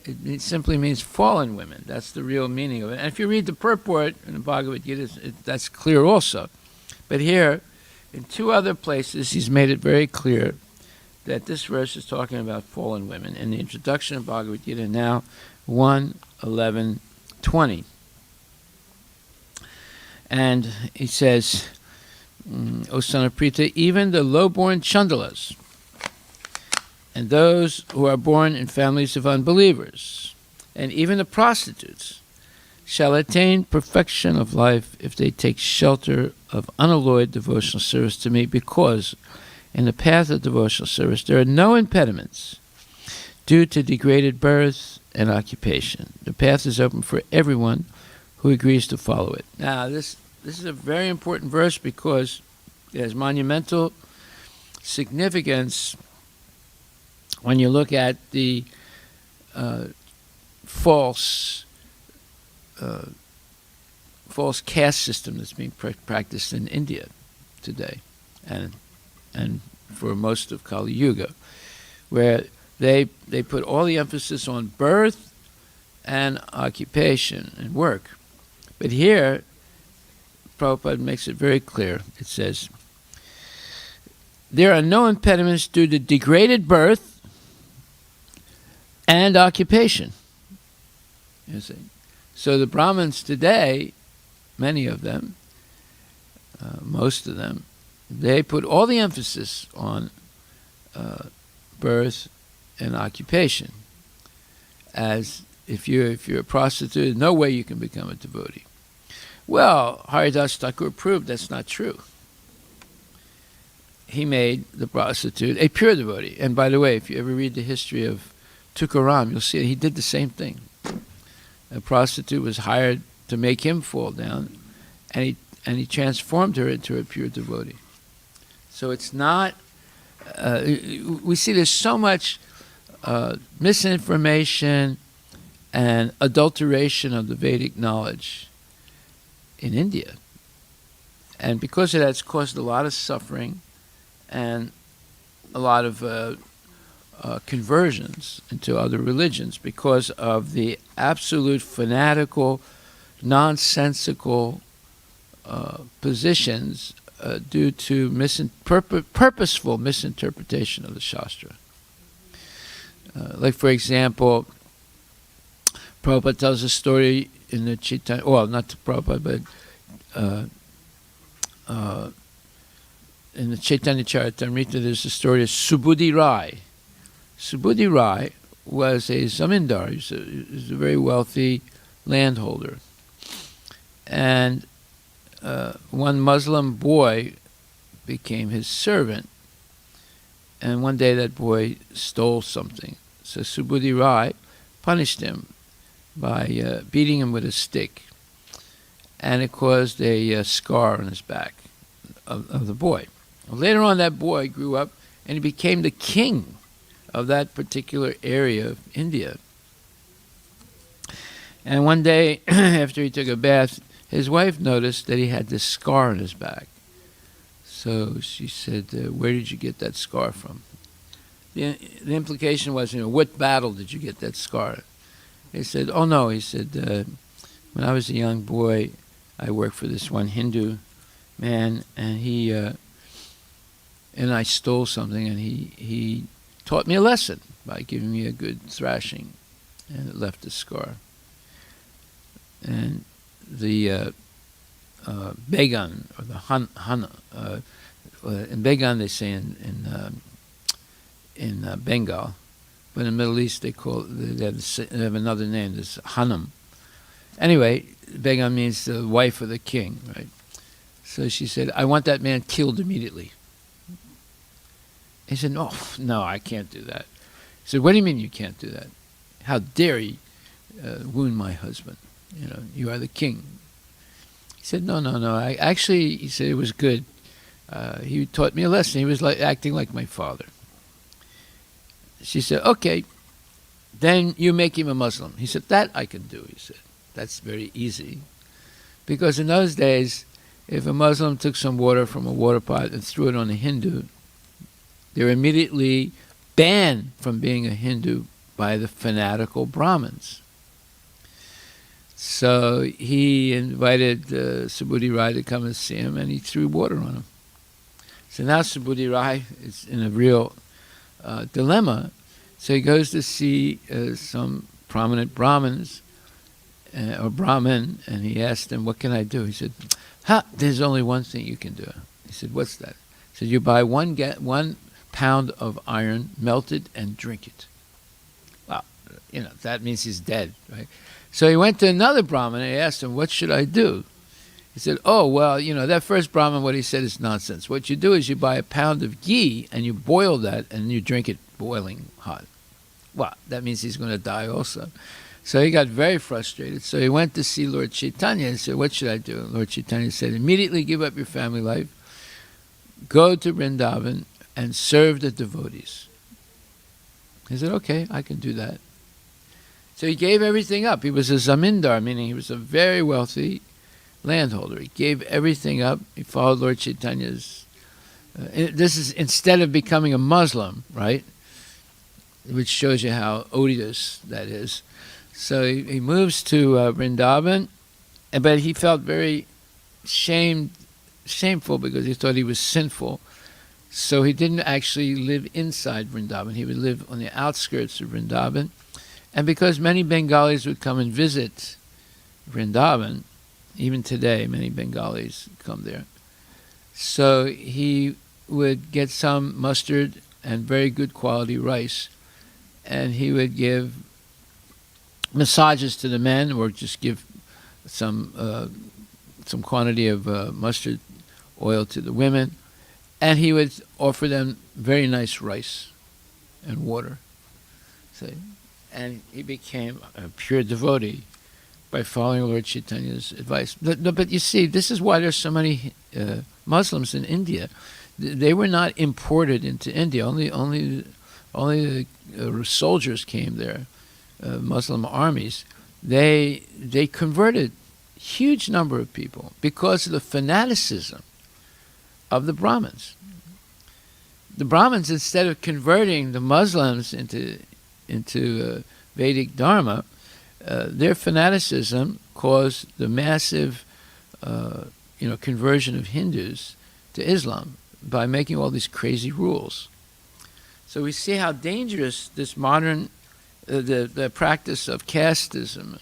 Speaker 1: It simply means fallen women. That's the real meaning of it. And if you read the purport in the Bhagavad Gita, that's clear also. But here, in two other places, he's made it very clear that this verse is talking about fallen women. In the introduction of Bhagavad Gita, now 1:11:20. And he says, O son of Prita, even the low-born chandalas, and those who are born in families of unbelievers, and even the prostitutes, shall attain perfection of life if they take shelter of unalloyed devotional service to me, because in the path of devotional service there are no impediments due to degraded birth and occupation. The path is open for everyone who agrees to follow it. Now, this is a very important verse because it has monumental significance when you look at the false caste system that's being practiced in India today, and for most of Kali Yuga, where they put all the emphasis on birth and occupation and work. But here, Prabhupada makes it very clear. It says, there are no impediments due to degraded birth and occupation. You see? So the Brahmins today, many of them, most of them, they put all the emphasis on birth and occupation. As if you're a prostitute, no way you can become a devotee. Well, Haridas Thakur proved that's not true. He made the prostitute a pure devotee. And by the way, if you ever read the history of Tukaram, you'll see he did the same thing. A prostitute was hired to make him fall down, and he transformed her into a pure devotee. So it's not. We see there's so much misinformation and adulteration of the Vedic knowledge in India, and because of that, it's caused a lot of suffering and a lot of conversions into other religions because of the absolute fanatical, nonsensical positions due to purposeful misinterpretation of the Shastra. Like, for example, Prabhupada tells a story in the Chaitanya, well, not to Prabhupada, but in the Chaitanya Charitamrita, there's the story of Subudhi Rai. Subudhi Rai was a zamindar. He was a very wealthy landholder. And one Muslim boy became his servant. And one day that boy stole something. So Subudhi Rai punished him by beating him with a stick. And it caused a scar on his back of the boy. Later on, that boy grew up and he became the king of that particular area of India. And one day, after he took a bath, his wife noticed that he had this scar on his back. So she said, where did you get that scar from? The implication was, what battle did you get that scar? He said, oh no, he said, when I was a young boy, I worked for this one Hindu man, and and I stole something, and he taught me a lesson by giving me a good thrashing, and it left a scar. And the Began, or the Hana, in Began they say in Bengal, but in the Middle East they have another name, this Hanam. Anyway, Began means the wife of the king, right? So she said, I want that man killed immediately. He said, no, I can't do that. He said, what do you mean you can't do that? How dare you wound my husband? You are the king. He said, no. He said, it was good. He taught me a lesson. He was acting like my father. She said, okay, then you make him a Muslim. He said, that I can do, he said. That's very easy. Because in those days, if a Muslim took some water from a water pot and threw it on a Hindu, they were immediately banned from being a Hindu by the fanatical Brahmins. So he invited Subudhi Rai to come and see him, and he threw water on him. So now Subudhi Rai is in a real dilemma. So he goes to see some prominent Brahmins, or Brahmin, and he asked them, what can I do? He said, there's only one thing you can do. He said, what's that? He said, you buy 1 pound of iron, melt it, and drink it. Well, that means he's dead, right? So he went to another Brahmin and he asked him, what should I do? He said, that first Brahmin, what he said is nonsense. What you do is you buy 1 pound of ghee and you boil that and you drink it boiling hot. Well, that means he's going to die also. So he got very frustrated. So he went to see Lord Chaitanya and said, what should I do? Lord Chaitanya said, immediately give up your family life, go to Vrindavan and serve the devotees. He said, okay, I can do that. So he gave everything up. He was a zamindar, meaning he was a very wealthy landholder. He gave everything up. He followed Lord Chaitanya's... this is instead of becoming a Muslim, right? Which shows you how odious that is. So he moves to Vrindavan, but he felt very shameful because he thought he was sinful. So he didn't actually live inside Vrindavan. He would live on the outskirts of Vrindavan. And because many Bengalis would come and visit Vrindavan, even today many Bengalis come there, so he would get some mustard and very good quality rice, and he would give massages to the men, or just give some quantity of mustard oil to the women, and he would offer them very nice rice and water. And he became a pure devotee by following Lord Chaitanya's advice. But you see, this is why there's so many Muslims in India. They were not imported into India. Only the soldiers came there, Muslim armies. They converted huge number of people because of the fanaticism of the Brahmins. The Brahmins, instead of converting the Muslims into Vedic Dharma, their fanaticism caused the massive conversion of Hindus to Islam by making all these crazy rules. So we see how dangerous this modern, the practice of casteism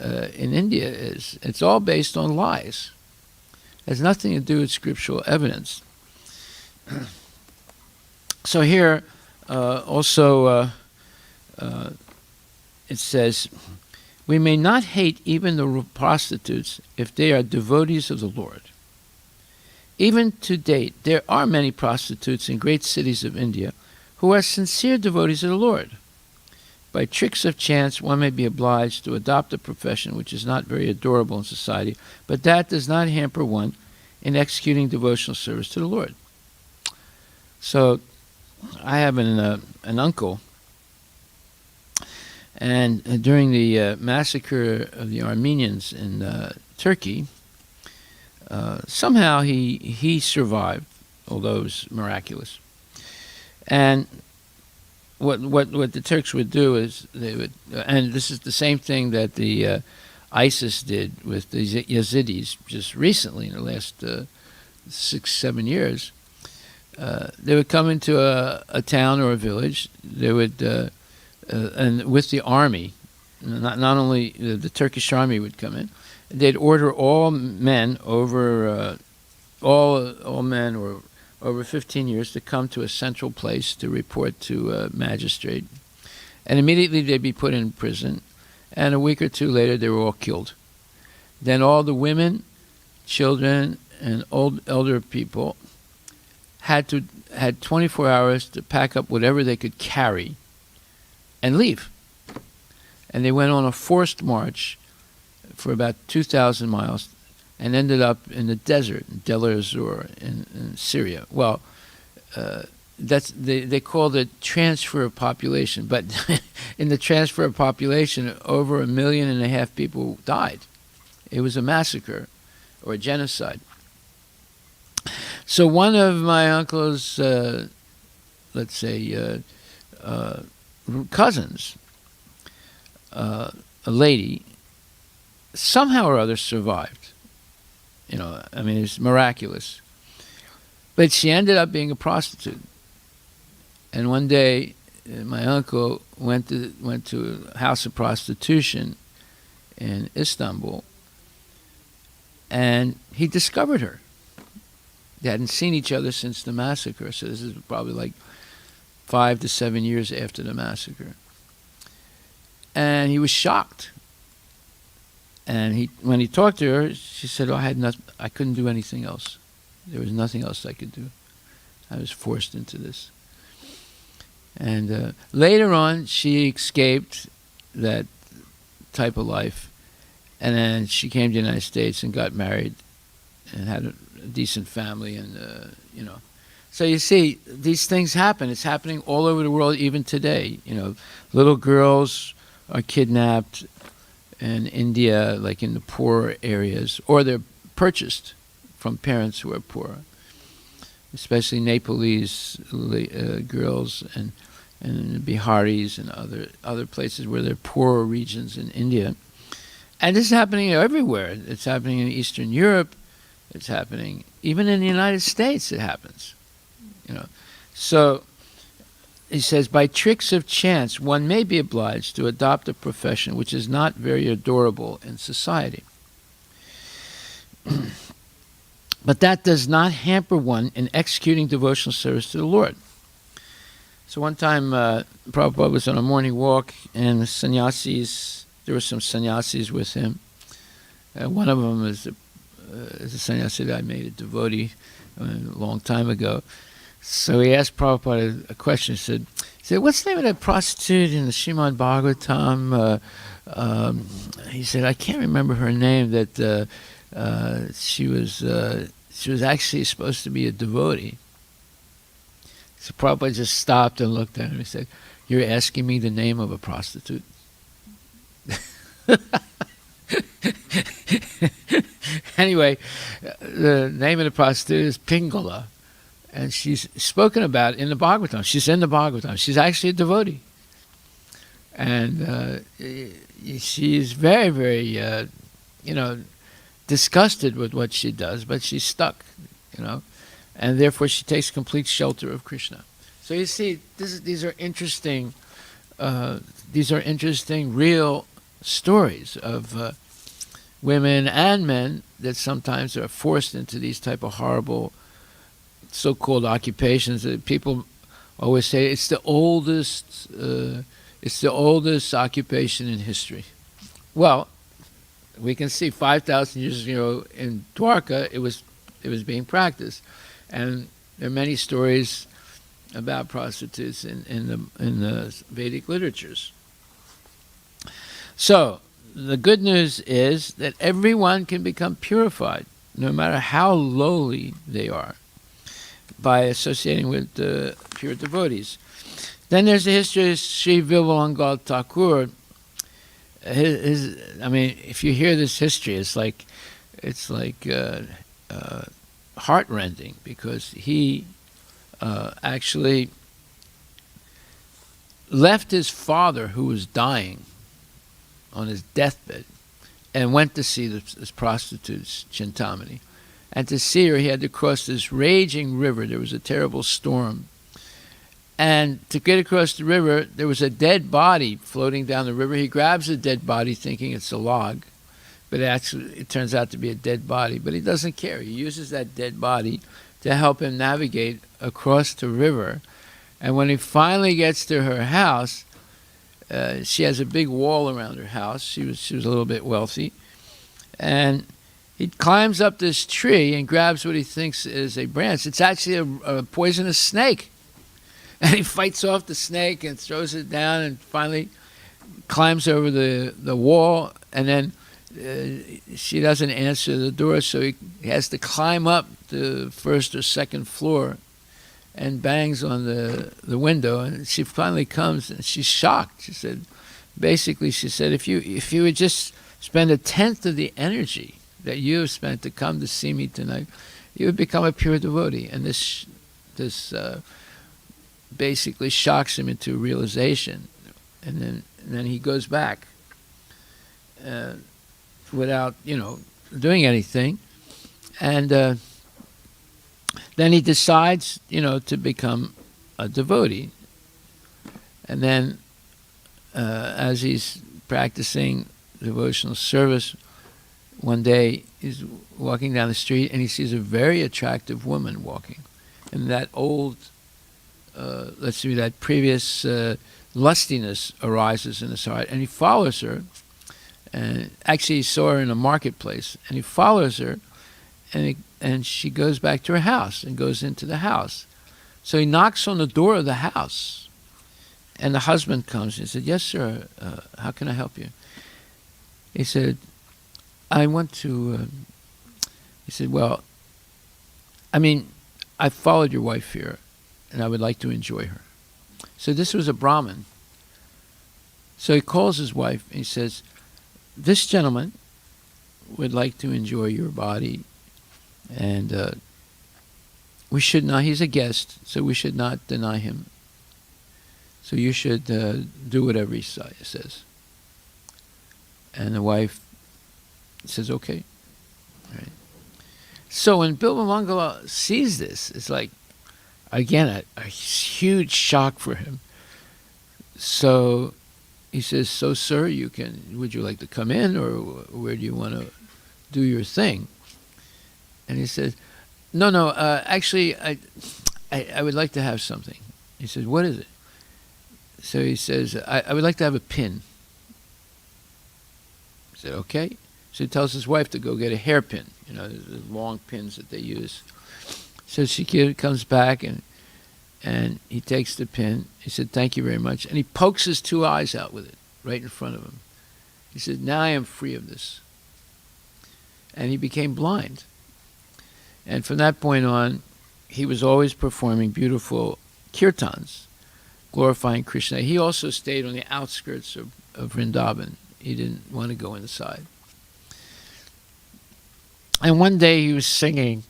Speaker 1: in India is. It's all based on lies. It has nothing to do with scriptural evidence. So here also it says, we may not hate even the prostitutes if they are devotees of the Lord. Even to date, there are many prostitutes in great cities of India who are sincere devotees of the Lord. By tricks of chance, one may be obliged to adopt a profession which is not very adorable in society, but that does not hamper one in executing devotional service to the Lord. So, I have an uncle, and during the massacre of the Armenians in Turkey, somehow he survived, although it was miraculous. And what the Turks would do is they would, and this is the same thing that the ISIS did with the Yazidis just recently in the last 6-7 years. They would come into a town or a village. They would, and with the army, not only the Turkish army would come in, they'd order all men over all men or over 15 years to come to a central place to report to a magistrate, and immediately they'd be put in prison. And a week or two later, they were all killed. Then all the women, children, and elder people had 24 hours to pack up whatever they could carry and leave. And they went on a forced march for about 2,000 miles and ended up in the desert, in Deir ez-Zor, in Syria. Well, they called it transfer of population, but in the transfer of population, over 1.5 million people died. It was a massacre or a genocide. So one of my uncle's, let's say, cousins, a lady, somehow or other survived. You know, I mean, it's miraculous. But she ended up being a prostitute. And one day, my uncle went to a house of prostitution in Istanbul, and he discovered her. They hadn't seen each other since the massacre, so this is probably like 5 to 7 years after the massacre. And he was shocked. And when he talked to her, she said, "Oh, I couldn't do anything else. There was nothing else I could do. I was forced into this." And later on, she escaped that type of life, and then she came to the United States and got married, and had a decent family, and you know. So you see, these things happen. It's happening all over the world, even today. You know, little girls are kidnapped in India, like in the poor areas, or they're purchased from parents who are poor, especially Nepalese girls and Biharis and other places where they're poorer regions in India. And this is happening everywhere. It's happening in Eastern Europe. It's happening even in the United States. It happens, you know. So he says, by tricks of chance, one may be obliged to adopt a profession which is not very adorable in society. But that does not hamper one in executing devotional service to the Lord. So one time, Prabhupada was on a morning walk, and there were some sannyasis with him. One of them is a sannyasi that I made a devotee a long time ago. So he asked Prabhupada a question. He said, "What's the name of that prostitute in the Srimad Bhagavatam?" He said, "I can't remember her name. That she was actually supposed to be a devotee." So Prabhupada just stopped and looked at him and said, "You're asking me the name of a prostitute?" Anyway, the name of the prostitute is Pingala. And she's spoken about in the Bhagavatam. She's in the Bhagavatam. She's actually a devotee. And she's very, very, disgusted with what she does, but she's stuck, you know. and therefore she takes complete shelter of Krishna. So you see, these are interesting. These are interesting, real stories of women and men that sometimes are forced into these type of horrible, so-called occupations that people always say it's the oldest. It's the oldest occupation in history. Well, we can see 5,000 years ago in Dwarka, it was being practiced, and there are many stories about prostitutes in the Vedic literatures. So the good news is that everyone can become purified, no matter how lowly they are, by associating with the pure devotees. Then there's the history of Sri Vivelangal Thakur. I mean, if you hear this history, it's like heartrending, because he actually left his father, who was dying on his deathbed, and went to see this prostitute, Chintamani. And to see her, he had to cross this raging river. There was a terrible storm. And to get across the river, there was a dead body floating down the river. He grabs the dead body thinking it's a log, but actually it turns out to be a dead body. But he doesn't care. He uses that dead body to help him navigate across the river. And when he finally gets to her house, she has a big wall around her house. She was a little bit wealthy. And he climbs up this tree and grabs what he thinks is a branch. It's actually a poisonous snake. And he fights off the snake and throws it down and finally climbs over the wall. And then she doesn't answer the door, so he has to climb up the first or second floor and bangs on the window. And she finally comes, and she's shocked. She said, if you would just spend 1/10 of the energy that you have spent to come to see me tonight, you would become a pure devotee. And this basically shocks him into realization, and then he goes back without doing anything, and then he decides to become a devotee. And then as he's practicing devotional service, one day he's walking down the street and he sees a very attractive woman walking, and that old that previous lustiness arises in his heart, and he follows her. And actually, he saw her in a marketplace, and he follows her, and she goes back to her house and goes into the house. So he knocks on the door of the house, and the husband comes and he said, "Yes, sir. How can I help you?" He said, "I want to." He said, "Well, I followed your wife here, and I would like to enjoy her." So this was a Brahmin. So he calls his wife and he says, "This gentleman would like to enjoy your body, and we should not, he's a guest, so we should not deny him. So you should do whatever he says." And the wife says, "Okay." Right. So when Bilba Mangala sees this, it's like, again, a huge shock for him. So he says, "So, sir, would you like to come in, or where do you want to do your thing?" And he says, No, actually, I would like to have something." He says, "What is it?" So he says, I would like to have a pin." He said, "Okay." So he tells his wife to go get a hairpin, the long pins that they use. So she comes back, and he takes the pin. He said, "Thank you very much." And he pokes his 2 eyes out with it right in front of him. He said, "Now I am free of this." And he became blind. And from that point on, he was always performing beautiful kirtans, glorifying Krishna. He also stayed on the outskirts of Vrindavan. He didn't want to go inside. And one day he was singing,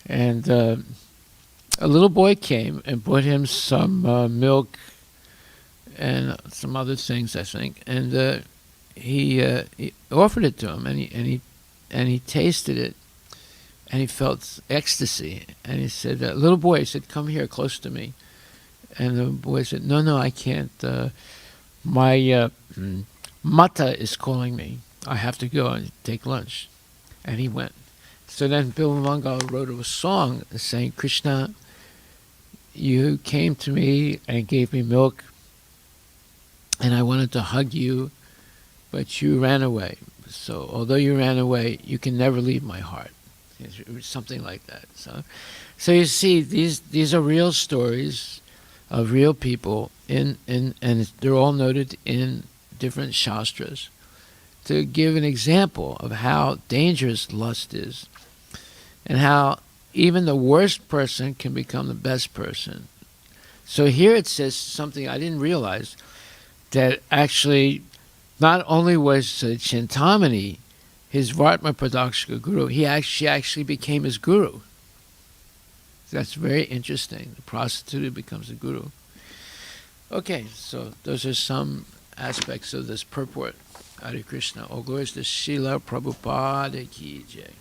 Speaker 1: and a little boy came and brought him some milk and some other things, I think. And he offered it to him, and he tasted it. and he felt ecstasy. And he said, little boy, he said, come here close to me. And the boy said, no, I can't. My mata is calling me. I have to go and take lunch. And he went. So then Bill Mangala wrote a song saying, Krishna, you came to me and gave me milk, and I wanted to hug you, but you ran away. So although you ran away, you can never leave my heart. Something like that. So you see, these are real stories of real people, and they're all noted in different shastras to give an example of how dangerous lust is, and how even the worst person can become the best person. So here it says something I didn't realize, that actually not only was Chintamani his Vartma Pradakshika guru, she actually became his guru. That's very interesting. The prostitute becomes a guru. Okay, so those are some aspects of this purport. Hare Krishna. All glories to Srila Prabhupada Ki Jai.